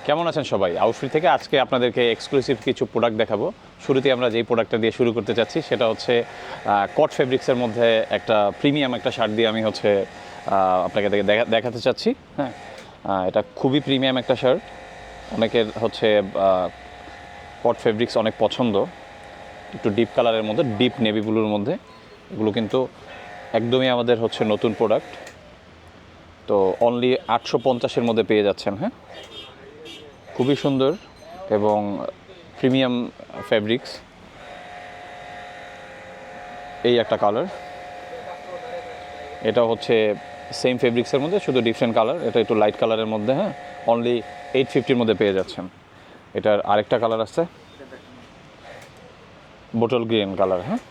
কেমন আছেন সবাই? আউটফিট থেকে আজকে আপনাদেরকে এক্সক্লুসিভ কিছু প্রোডাক্ট দেখাবো। শুরুতেই আমরা যেই প্রোডাক্টটা দিয়ে শুরু করতে চাচ্ছি সেটা হচ্ছে কট ফেব্রিক্সের মধ্যে একটা প্রিমিয়াম একটা শার্ট দিয়ে আমি হচ্ছে আপনাকে দেখাতে চাচ্ছি। হ্যাঁ, এটা খুবই প্রিমিয়াম একটা শার্ট। অনেকের হচ্ছে কট ফেব্রিক্স অনেক পছন্দ, একটু ডিপ কালারের মধ্যে, ডিপ নেভি ব্লুর মধ্যে। এগুলো কিন্তু একদমই আমাদের হচ্ছে নতুন প্রোডাক্ট। তো অনলি 850-এর মধ্যে পেয়ে যাচ্ছেন। হ্যাঁ, খুবই সুন্দর এবং প্রিমিয়াম ফেব্রিক্স। এই একটা কালার, এটা হচ্ছে সেম ফেব্রিক্সের মধ্যে, শুধু ডিফারেন্ট কালার। এটা একটু লাইট কালারের মধ্যে। হ্যাঁ, অনলি 850-র মধ্যে পেয়ে যাচ্ছেন। এটার আরেকটা কালার আছে বোটল গ্রিন কালার। হ্যাঁ,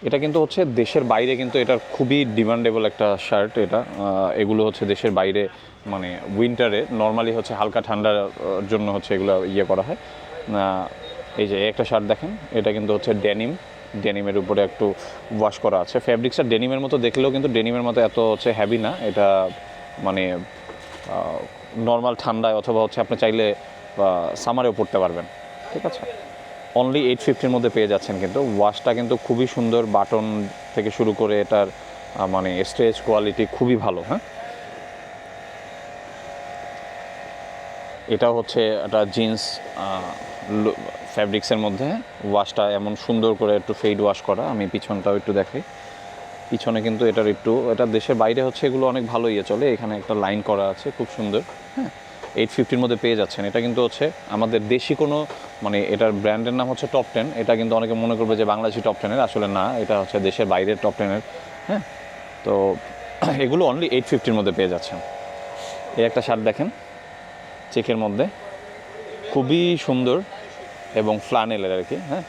এটা কিন্তু হচ্ছে দেশের বাইরে কিন্তু এটার খুবই ডিমান্ডেবল একটা শার্ট। এটা এগুলো হচ্ছে দেশের বাইরে, মানে উইন্টারে নর্মালি হচ্ছে হালকা ঠান্ডার জন্য হচ্ছে এগুলো করা হয়। এই যে একটা শার্ট দেখেন, এটা কিন্তু হচ্ছে ডেনিমের উপরে একটু ওয়াশ করা আছে। ফ্যাব্রিক্সটা ডেনিমের মতো দেখলেও কিন্তু ডেনিমের মতো এত হচ্ছে হ্যাভি না। এটা মানে নর্মাল ঠান্ডায় অথবা হচ্ছে আপনি চাইলে সামারেও পরতে পারবেন। ঠিক আছে, অনলি 850-র মধ্যে পেয়ে যাচ্ছেন। কিন্তু ওয়াশটা কিন্তু খুবই সুন্দর, বাটন থেকে শুরু করে এটার মানে স্ট্রেচ কোয়ালিটি খুবই ভালো। হ্যাঁ, এটা হচ্ছে একটা জিন্স ফ্যাব্রিক্সের মধ্যে। ওয়াশটা এমন সুন্দর করে একটু ফেড ওয়াশ করা। আমি পিছনটাও একটু দেখাই। পিছনে কিন্তু এটা দেশের বাইরে হচ্ছে এগুলো অনেক ভালো চলে। এখানে একটা লাইন করা আছে, খুব সুন্দর। হ্যাঁ, 850-র মধ্যে পেয়ে যাচ্ছেন। এটা কিন্তু হচ্ছে আমাদের দেশি কোনো, মানে এটার ব্র্যান্ডের নাম হচ্ছে টপ 10। এটা কিন্তু অনেকে মনে করবে যে বাংলাদেশি টপ 10-এর, আসলে না, এটা হচ্ছে দেশের বাইরের টপ 10-এর। হ্যাঁ, তো এগুলো অনলি 850-র মধ্যে পেয়ে যাচ্ছেন। এই একটা শার্ট দেখেন, চেকের মধ্যে, খুবই সুন্দর এবং ফ্লানেলের আর কি। হ্যাঁ,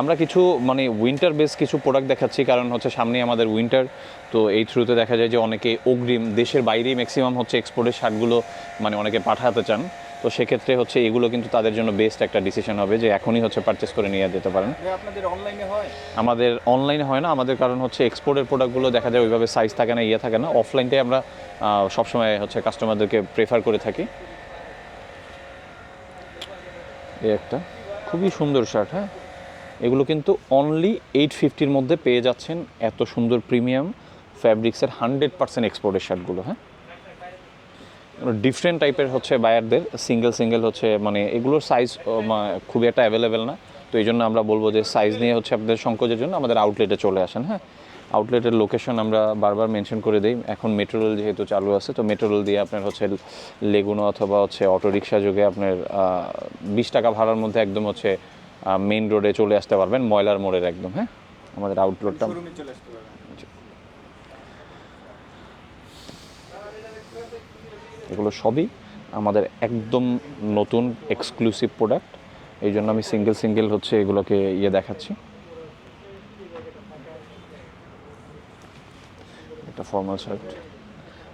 আমরা কিছু মানে উইন্টার বেস কিছু প্রোডাক্ট দেখাচ্ছি, কারণ হচ্ছে সামনে আমাদের উইন্টার। তো এই থ্রুতে দেখা যায় যে অনেকে অগ্রিম দেশের বাইরেই ম্যাক্সিমাম হচ্ছে এক্সপোর্টের শার্টগুলো মানে অনেকে পাঠাতে চান। তো সেক্ষেত্রে হচ্ছে এগুলো কিন্তু তাদের জন্য বেস্ট একটা ডিসিশন হবে যে এখনই হচ্ছে পারচেস করে নিয়ে যেতে পারেন। আপনাদের অনলাইনে হয়? আমাদের অনলাইনে হয় না, আমাদের কারণ হচ্ছে এক্সপোর্টের প্রোডাক্টগুলো দেখা যায় ওইভাবে সাইজ থাকে না, থাকে না। অফলাইনটাই আমরা সবসময় হচ্ছে কাস্টমারদেরকে প্রেফার করে থাকি। এই একটা খুবই সুন্দর শার্ট। হ্যাঁ, এগুলো কিন্তু অনলি 850-র মধ্যে পেয়ে যাচ্ছেন। এত সুন্দর প্রিমিয়াম ফ্যাব্রিক্সের 100% এক্সপোর্টের শার্টগুলো। হ্যাঁ, ডিফারেন্ট টাইপের হচ্ছে বায়ারদের সিঙ্গেল হচ্ছে, মানে এগুলোর সাইজ খুবই একটা অ্যাভেলেবেল না। তো এই জন্য আমরা বলবো যে সাইজ নিয়ে হচ্ছে আপনাদের সংকোচের জন্য আমাদের আউটলেটে চলে আসেন। হ্যাঁ, আউটলেটের লোকেশন আমরা বারবার মেনশন করে দিই। এখন মেট্রো রেল যেহেতু চালু আছে, তো মেট্রো রেল দিয়ে আপনার হচ্ছে লেগুনো অথবা হচ্ছে অটোরিকশা যোগে আপনার 20 টাকা ভাড়ার মধ্যে একদম হচ্ছে মেইন রোডে চলে আসতে পারবেন, ময়লার মোড়ের একদম। হ্যাঁ, আমাদের আউটলেটটা এগুলো সবই আমাদের একদম নতুন এক্সক্লুসিভ প্রোডাক্ট। এই জন্য আমি সিঙ্গেল হচ্ছে এগুলোকে দেখাচ্ছি। একটা ফর্মাল শার্ট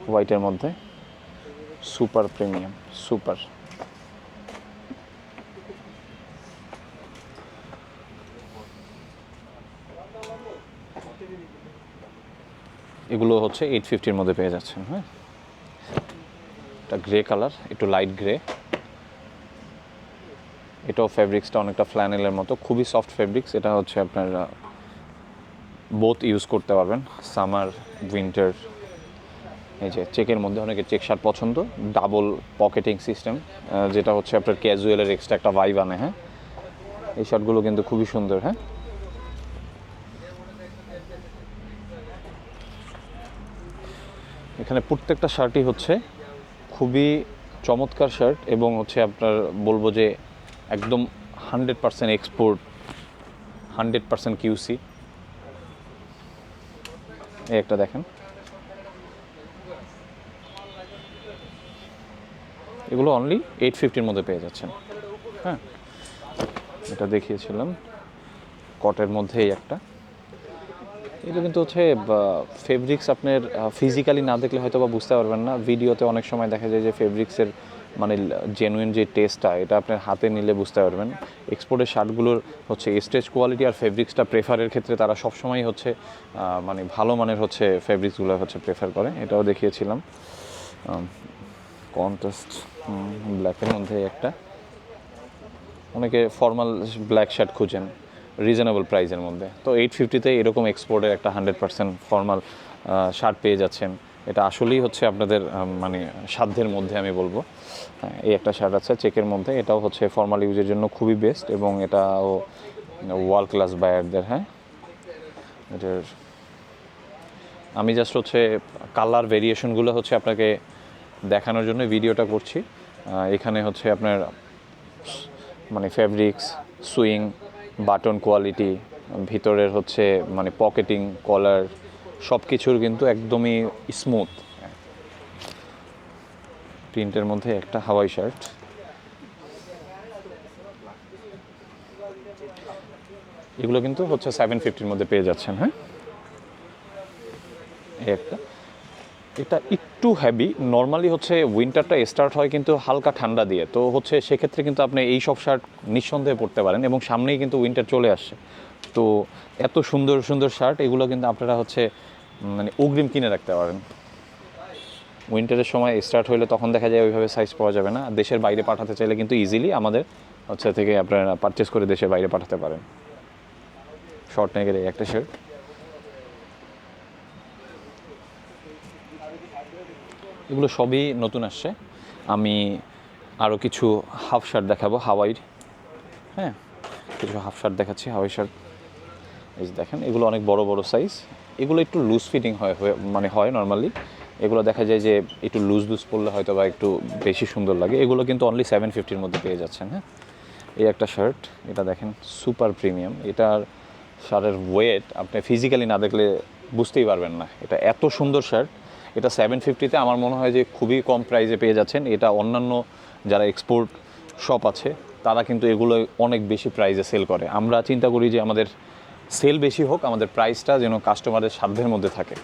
হোয়াইটের মধ্যে, সুপার প্রিমিয়াম, সুপার। এগুলো হচ্ছে 850-র মধ্যে পেয়ে যাচ্ছেন। হ্যাঁ, এটা গ্রে কালার, একটু লাইট গ্রে। এটাও ফ্যাব্রিক্সটা অনেকটা ফ্ল্যানেলের মতো, খুবই সফট ফ্যাব্রিক্স। এটা হচ্ছে আপনার বোথ ইউজ করতে পারবেন, সামার, উইন্টার। এই যে চেকের মধ্যে, অনেকের চেক শার্ট পছন্দ, ডাবল পকেটিং সিস্টেম, যেটা হচ্ছে আপনার ক্যাজুয়ালের এক্সট্রা একটা ভাইব আনে। হ্যাঁ, এই শার্টগুলো কিন্তু খুবই সুন্দর। হ্যাঁ, এখানে প্রত্যেকটা শার্টই হচ্ছে খুবই চমৎকার শার্ট এবং হচ্ছে আপনার বলবো যে একদম 100% এক্সপোর্ট, 100% কিউসি। এই একটা দেখেন, এগুলো অনলি 850-র মধ্যে পেয়ে যাচ্ছেন। হ্যাঁ, এটা দেখিয়েছিলাম কটের মধ্যে। এই একটা, এটা কিন্তু হচ্ছে ফেব্রিক্স আপনার ফিজিক্যালি না দেখলে হয়তো বা বুঝতে পারবেন না। ভিডিওতে অনেক সময় দেখা যায় যে ফেব্রিক্সের মানে জেনুইন যে টেস্টটা, এটা আপনার হাতে নিলে বুঝতে পারবেন। এক্সপোর্টের শার্টগুলোর হচ্ছে স্ট্রেচ কোয়ালিটি আর ফেব্রিক্সটা প্রেফারের ক্ষেত্রে তারা সবসময় হচ্ছে মানে ভালো মানের হচ্ছে ফেব্রিক্সগুলো হচ্ছে প্রেফার করে। এটাও দেখিয়েছিলাম। কন্ট্রাস্ট ব্ল্যাকের মধ্যে একটা, অনেকে ফর্মাল ব্ল্যাক শার্ট খুঁজেন রিজনেবল প্রাইসের মধ্যে, তো 850-তে এরকম এক্সপোর্টের একটা 100% ফর্মাল শার্ট পেয়ে যাচ্ছেন। এটা আসলেই হচ্ছে আপনাদের মানে সাধ্যের মধ্যে আমি বলবো। হ্যাঁ, এই একটা শার্ট আছে চেকের মধ্যে, এটাও হচ্ছে ফর্মাল ইউজের জন্য খুবই বেস্ট, এবং এটাও ওয়ার্ল্ড ক্লাস বায়ারদের। হ্যাঁ, এটার আমি জাস্ট হচ্ছে কালার ভেরিয়েশনগুলো হচ্ছে আপনাকে দেখানোর জন্য ভিডিওটা করছি। এখানে হচ্ছে আপনার মানে ফ্যাব্রিক্স, সুইং, বাটন কোয়ালিটি, ভিতরের হচ্ছে মানে পকেটিং, কলার, সব কিছুর কিন্তু একদমই স্মুথ। প্রিন্টের মধ্যে একটা হাওয়াই শার্ট, এগুলো কিন্তু হচ্ছে 750-র মধ্যে পেয়ে যাচ্ছেন। হ্যাঁ, এই একটা, এটা একটু হেভি। নর্মালি হচ্ছে উইন্টারটা স্টার্ট হয় কিন্তু হালকা ঠান্ডা দিয়ে, তো হচ্ছে সেক্ষেত্রে কিন্তু আপনি এই সব শার্ট নিঃসন্দেহে পরতে পারেন, এবং সামনেই কিন্তু উইন্টার চলে আসছে। তো এত সুন্দর সুন্দর শার্ট, এগুলো কিন্তু আপনারা হচ্ছে মানে অগ্রিম কিনে রাখতে পারেন। উইন্টারের সময় স্টার্ট হলে তখন দেখা যায় ওইভাবে সাইজ পাওয়া যাবে না। দেশের বাইরে পাঠাতে চাইলে কিন্তু ইজিলি আমাদের হচ্ছে থেকে আপনারা পারচেস করে দেশের বাইরে পাঠাতে পারেন। শর্ট নেকের একটা শার্ট, এগুলো সবই নতুন আসছে। আমি আরও কিছু হাফ শার্ট দেখাবো হাওয়াইর। হ্যাঁ, কিছু হাফ শার্ট দেখাচ্ছি, হাওয়াই শার্ট। এই যে দেখেন, এগুলো অনেক বড় বড় সাইজ, এগুলো একটু লুজ ফিটিং মানে হয় নর্মালি। এগুলো দেখা যায় যে একটু লুজ পরলে হয়তো বা একটু বেশি সুন্দর লাগে। এগুলো কিন্তু অনলি 750-র মধ্যে পেয়ে যাচ্ছেন। হ্যাঁ, এই একটা শার্ট, এটা দেখেন সুপার প্রিমিয়াম। এটার শার্টের ওয়েট আপনি ফিজিক্যালি না দেখলে বুঝতেই পারবেন না, এটা এত সুন্দর শার্ট। এটা 750-তে আমার মনে হয় যে খুবই কম প্রাইসে পেয়ে যাচ্ছেন। এটা অন্যান্য যারা এক্সপোর্ট শপ আছে তারা কিন্তু এগুলো অনেক বেশি প্রাইসে সেল করে। আমরা চিন্তা করি যে আমাদের সেল বেশি হোক, আমাদের প্রাইসটা যেন কাস্টমারের সাধ্যের মধ্যে থাকে।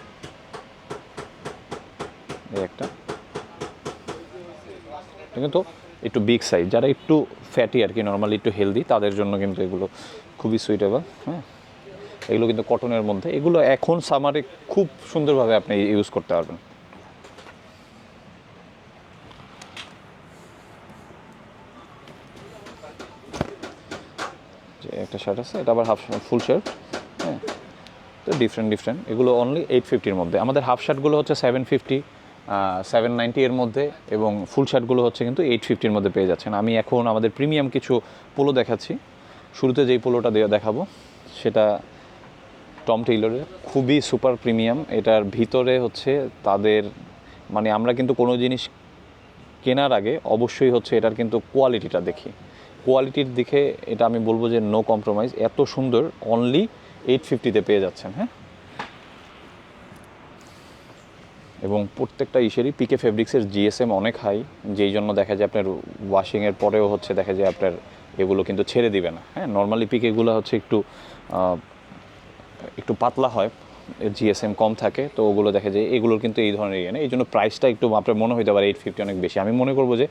এই একটা, কিন্তু একটু বিগ সাইজ, যারা একটু ফ্যাটি আর কি, নর্মালি একটু হেলদি, তাদের জন্য কিন্তু এগুলো খুবই সুইটেবল। হ্যাঁ, এগুলো কিন্তু কটনের মধ্যে, এগুলো এখন সামারে খুব সুন্দরভাবে আপনি ইউজ করতে পারবেন। যে একটা শার্ট আছে, এটা আবার হাফ ফুল শার্ট। হ্যাঁ, তো ডিফারেন্ট এগুলো অনলি 850-র মধ্যে। আমাদের হাফ শার্টগুলো হচ্ছে 750, 790 এর মধ্যে, এবং ফুল শার্টগুলো হচ্ছে কিন্তু 850-র মধ্যে পেয়ে যাচ্ছেন। আমি এখন আমাদের প্রিমিয়াম কিছু পোলো দেখাচ্ছি। শুরুতে যেই পোলোটা দেখাবো সেটা টম টেইলরের, খুবই সুপার প্রিমিয়াম। এটার ভিতরে হচ্ছে তাদের মানে আমরা কিন্তু কোনো জিনিস কেনার আগে অবশ্যই হচ্ছে এটার কিন্তু কোয়ালিটিটা দেখি। কোয়ালিটির দিকে এটা আমি বলবো যে নো কম্প্রোমাইজ। এত সুন্দর, অনলি 850-তে পেয়ে যাচ্ছেন। হ্যাঁ, এবং প্রত্যেকটা ইসেরই পিকে ফেব্রিক্সের জিএসএম অনেক হাই, যেই জন্য দেখা যায় আপনার ওয়াশিংয়ের পরেও হচ্ছে দেখা যায় আপনার এগুলো কিন্তু ছেড়ে দিবে না। হ্যাঁ, নর্মালি পিকেগুলো হচ্ছে একটু পাতলা হয়, জিএসএম কম থাকে, তো ওগুলো দেখা যায় এগুলোর কিন্তু এই ধরনের ইয়ে নেই। এই জন্য প্রাইসটা একটু আপনার মনে হতে পারে 850 অনেক বেশি। আমি মনে করবো যে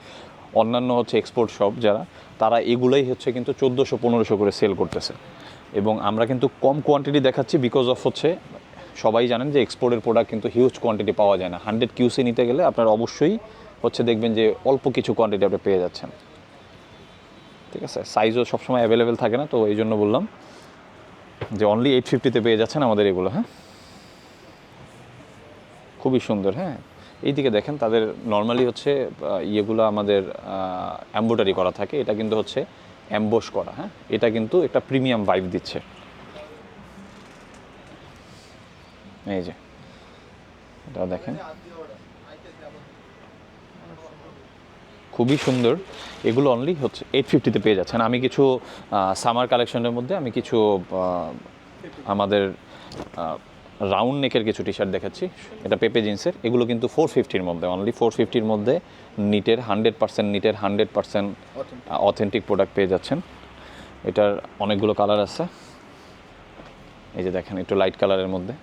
অন্যান্য হচ্ছে এক্সপোর্ট শপ যারা, তারা এগুলোই হচ্ছে কিন্তু 1400-1500 করে সেল করতেছে, এবং আমরা কিন্তু কম কোয়ান্টিটি দেখাচ্ছি বিকজ অফ হচ্ছে সবাই জানেন যে এক্সপোর্টের প্রোডাক্ট কিন্তু হিউজ কোয়ান্টিটি পাওয়া যায় না। 100 কিউসি নিতে গেলে আপনার অবশ্যই হচ্ছে দেখবেন যে অল্প কিছু কোয়ান্টিটি আপনি পেয়ে যাচ্ছেন। ঠিক আছে, সাইজও সবসময় অ্যাভেলেবেল থাকে না, তো এই জন্য বললাম যে অনলি 850-তে পেয়ে যাচ্ছেন আমাদের এগুলো। হ্যাঁ, খুবই সুন্দর। হ্যাঁ, এইদিকে দেখেন তাদের নর্মালি হচ্ছে ইয়েগুলো আমাদের এমব্রয়ডারি করা থাকে, এটা কিন্তু হচ্ছে অ্যাম্বোস করা। হ্যাঁ, এটা কিন্তু একটা প্রিমিয়াম ভাইব দিচ্ছে। এই যে এটা দেখেন, খুবই সুন্দর। এগুলো অনলি হচ্ছে 850-তে পেয়ে যাচ্ছেন। আমি কিছু সামার কালেকশনের মধ্যে আমি কিছু আমাদের রাউন্ড নেকের কিছু টি শার্ট দেখাচ্ছি। এটা পেপে জিন্সের, এগুলো কিন্তু 450-র মধ্যে, অনলি 450-র মধ্যে নিটের 100% নিটের 100% অথেন্টিক প্রোডাক্ট পেয়ে যাচ্ছেন। এটার অনেকগুলো কালার আছে, এই যে দেখেন একটু লাইট কালারের মধ্যে।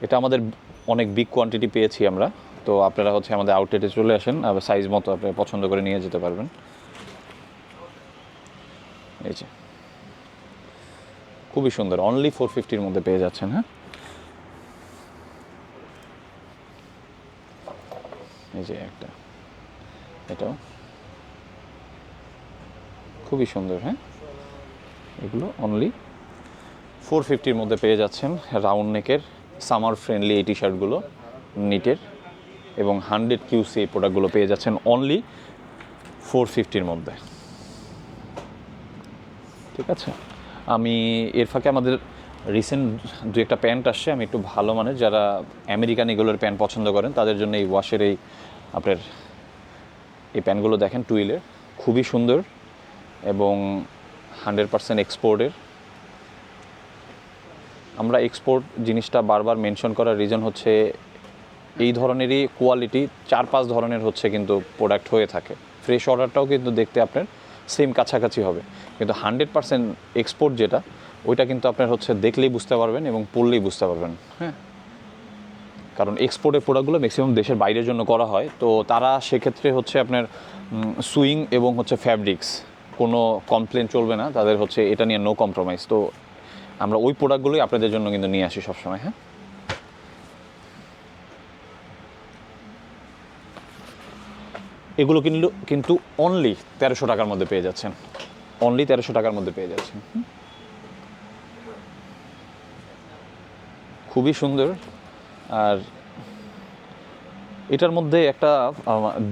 এটা আমাদের অনেক বিগ কোয়ান্টিটি পেয়েছি আমরা, তো আপনারা হচ্ছে আমাদের আউটলেটে চলে আসেন, আবার সাইজ মতো আপনি পছন্দ করে নিয়ে যেতে পারবেন। এই যে খুবই সুন্দর, অনলি 450-র মধ্যে পেয়ে যাচ্ছেন। হ্যাঁ, এই যে একটা, এটাও খুবই সুন্দর। হ্যাঁ, এগুলো অনলি 450-র মধ্যে পেয়ে যাচ্ছেন। রাউন্ড নেকের সামার ফ্রেন্ডলি এই টি শার্টগুলো নিটের, এবং 100 QC এই প্রোডাক্টগুলো পেয়ে যাচ্ছেন অনলি 450-র মধ্যে। ঠিক আছে, আমি এর ফাঁকে আমাদের রিসেন্ট দু একটা প্যান্ট আসছে, আমি একটু ভালো মানের, যারা আমেরিকান এগুলোর প্যান্ট পছন্দ করেন তাদের জন্য এই ওয়াশের এই আপনার এই প্যান্টগুলো দেখেন, টুইলের, খুবই সুন্দর এবং 100% এক্সপোর্টের। আমরা এক্সপোর্ট জিনিসটা বারবার মেনশন করার রিজন হচ্ছে এই ধরনেরই কোয়ালিটি 4-5 ধরনের হচ্ছে কিন্তু প্রোডাক্ট হয়ে থাকে। ফ্রেশ অর্ডারটাও কিন্তু দেখতে আপনার সেম কাছাকাছি হবে, কিন্তু 100% এক্সপোর্ট যেটা, ওইটা কিন্তু আপনার হচ্ছে দেখলেই বুঝতে পারবেন এবং পড়লেই বুঝতে পারবেন। হ্যাঁ, কারণ এক্সপোর্টের প্রোডাক্টগুলো ম্যাক্সিমাম দেশের বাইরের জন্য করা হয়, তো তারা সেক্ষেত্রে হচ্ছে আপনার সুইং এবং হচ্ছে ফ্যাব্রিক্স কোনো কমপ্লেন চলবে না তাদের, হচ্ছে এটা নিয়ে নো কম্প্রোমাইজ। তো আমরা ওই প্রোডাক্টগুলোই আপনাদের জন্য কিন্তু নিয়ে আসি সবসময়। হ্যাঁ, এগুলো কিন্তু অনলি 1300 টাকার মধ্যে পেয়ে যাচ্ছেন, অনলি 1300 টাকার মধ্যে পেয়ে যাচ্ছেন। খুবই সুন্দর। আর এটার মধ্যে একটা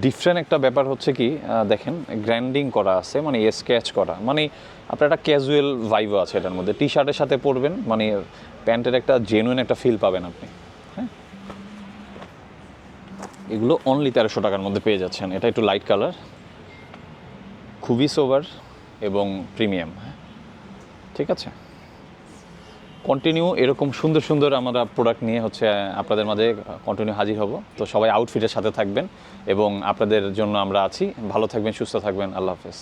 ডিফারেন্ট একটা ব্যাপার হচ্ছে কি, দেখেন গ্র্যান্ডিং করা আছে, মানে স্কেচ করা, মানে আপনার একটা ক্যাজুয়াল ভাইবও আছে এটার মধ্যে। টি শার্টের সাথে পরবেন, মানে প্যান্টের একটা জেনুইন একটা ফিল পাবেন আপনি। হ্যাঁ, এগুলো অনলি 1300 টাকার মধ্যে পেয়ে যাচ্ছেন। এটা একটু লাইট কালার, খুবই সোবার এবং প্রিমিয়াম। হ্যাঁ, ঠিক আছে, কন্টিনিউ এরকম সুন্দর সুন্দর আমরা প্রোডাক্ট নিয়ে হচ্ছে আপনাদের মাঝে কন্টিনিউ হাজির হব। তো সবাই আউটফিটের সাথে থাকবেন এবং আপনাদের জন্য আমরা আছি। ভালো থাকবেন, সুস্থ থাকবেন, আল্লাহ হাফেজ।